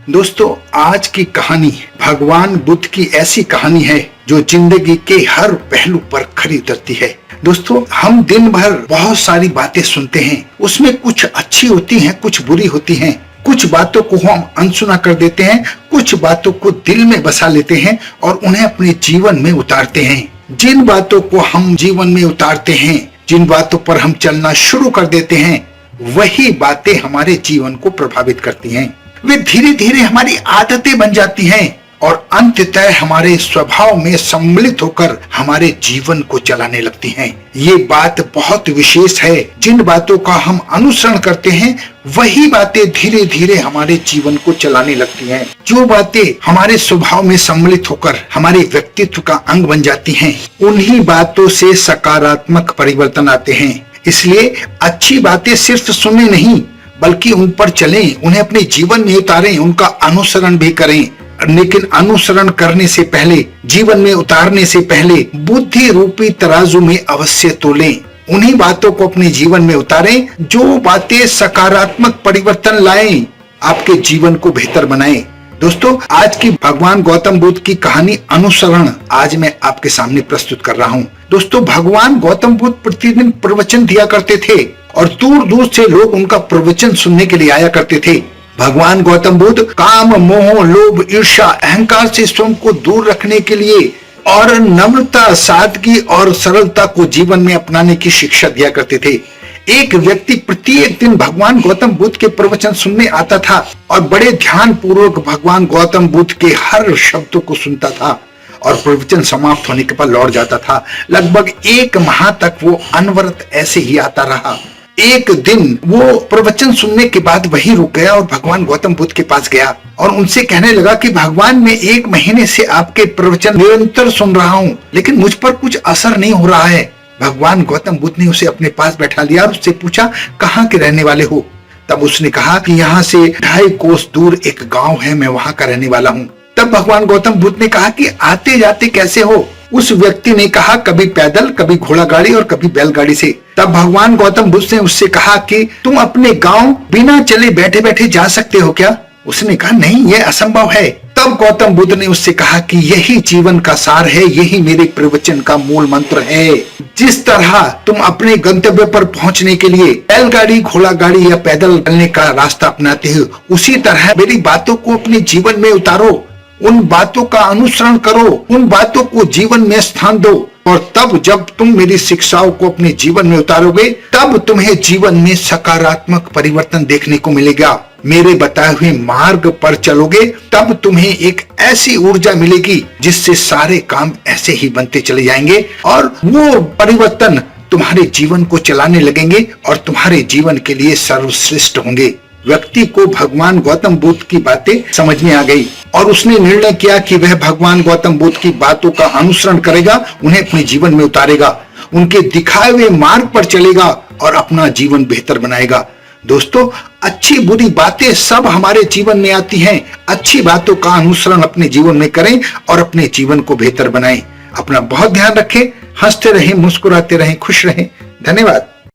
दोस्तों, आज की कहानी भगवान बुद्ध की ऐसी कहानी है जो जिंदगी के हर पहलू पर खरी उतरती है। दोस्तों, हम दिन भर बहुत सारी बातें सुनते हैं, उसमें कुछ अच्छी होती हैं, कुछ बुरी होती हैं। कुछ बातों को हम अनसुना कर देते हैं, कुछ बातों को दिल में बसा लेते हैं और उन्हें अपने जीवन में उतारते हैं। जिन बातों को हम जीवन में उतारते हैं, जिन बातों पर हम चलना शुरू कर देते हैं, वही बातें हमारे जीवन को प्रभावित करती हैं। वे धीरे धीरे हमारी आदतें बन जाती हैं और अंततः हमारे स्वभाव में सम्मिलित होकर हमारे जीवन को चलाने लगती हैं। ये बात बहुत विशेष है। जिन बातों का हम अनुसरण करते हैं, वही बातें धीरे धीरे हमारे जीवन को चलाने लगती हैं। जो बातें हमारे स्वभाव में सम्मिलित होकर हमारे व्यक्तित्व का अंग बन जाती हैं, उन्हीं बातों से सकारात्मक परिवर्तन आते हैं। इसलिए अच्छी बातें सिर्फ सुने नहीं, बल्कि उन पर चलें, उन्हें अपने जीवन में उतारें, उनका अनुसरण भी करें। लेकिन अनुसरण करने से पहले, जीवन में उतारने से पहले बुद्धि रूपी तराजू में अवश्य तोलें। उन्हीं बातों को अपने जीवन में उतारें जो बातें सकारात्मक परिवर्तन लाएं, आपके जीवन को बेहतर बनाएं। दोस्तों, आज की भगवान गौतम बुद्ध की कहानी अनुसरण आज मैं आपके सामने प्रस्तुत कर रहा हूँ। दोस्तों, भगवान गौतम बुद्ध प्रतिदिन प्रवचन दिया करते थे और दूर दूर से लोग उनका प्रवचन सुनने के लिए आया करते थे। भगवान गौतम बुद्ध काम, मोह, लोभ, ईर्ष्या, अहंकार से स्वयं को दूर रखने के लिए और नम्रता, सादगी और सरलता को जीवन में अपनाने की शिक्षा दिया करते थे। एक व्यक्ति प्रत्येक दिन भगवान गौतम बुद्ध के प्रवचन सुनने आता था और बड़े ध्यान पूर्वक भगवान गौतम बुद्ध के हर शब्दों को सुनता था और प्रवचन समाप्त होने के बाद लौट जाता था। लगभग 1 माह तक वो अनवरत ऐसे ही आता रहा। एक दिन वो प्रवचन सुनने के बाद वहीं रुक गया और भगवान गौतम बुद्ध के पास गया और उनसे कहने लगा कि भगवान, मैं 1 महीने से आपके प्रवचन निरंतर सुन रहा हूँ, लेकिन मुझ पर कुछ असर नहीं हो रहा है। भगवान गौतम बुद्ध ने उसे अपने पास बैठा लिया और उससे पूछा, कहाँ के रहने वाले हो? तब उसने कहा कि यहाँ से 2.5 कोस दूर एक गाँव है, मैं वहाँ का रहने वाला हूँ। तब भगवान गौतम बुद्ध ने कहा कि आते जाते कैसे हो? उस व्यक्ति ने कहा, कभी पैदल, कभी घोड़ा गाड़ी और कभी बैलगाड़ी से। तब भगवान गौतम बुद्ध ने उससे कहा कि तुम अपने गांव बिना चले बैठे बैठे जा सकते हो क्या? उसने कहा, नहीं, यह असंभव है। तब गौतम बुद्ध ने उससे कहा कि यही जीवन का सार है, यही मेरे प्रवचन का मूल मंत्र है। जिस तरह तुम अपने गंतव्य पर पहुंचने के लिए बैलगाड़ी, घोड़ा गाड़ी या पैदल चलने का रास्ता अपनाते हो, उसी तरह मेरी बातों को अपने जीवन में उतारो, उन बातों का अनुसरण करो, उन बातों को जीवन में स्थान दो और तब जब तुम मेरी शिक्षाओं को अपने जीवन में उतारोगे, तब तुम्हें जीवन में सकारात्मक परिवर्तन देखने को मिलेगा। मेरे बताए हुए मार्ग पर चलोगे, तब तुम्हें एक ऐसी ऊर्जा मिलेगी जिससे सारे काम ऐसे ही बनते चले जाएंगे और वो परिवर्तन तुम्हारे जीवन को चलाने लगेंगे और तुम्हारे जीवन के लिए सर्वश्रेष्ठ होंगे। व्यक्ति को भगवान गौतम बुद्ध की बातें समझ में आ गई और उसने निर्णय किया कि वह भगवान गौतम बुद्ध की बातों का अनुसरण करेगा, उन्हें अपने जीवन में उतारेगा, उनके दिखाए हुए मार्ग पर चलेगा और अपना जीवन बेहतर बनाएगा। दोस्तों, अच्छी बुरी बातें सब हमारे जीवन में आती हैं। अच्छी बातों का अनुसरण अपने जीवन में करें और अपने जीवन को बेहतर बनाएं। अपना बहुत ध्यान रखें, हंसते रहें, मुस्कुराते रहें, खुश रहें। धन्यवाद।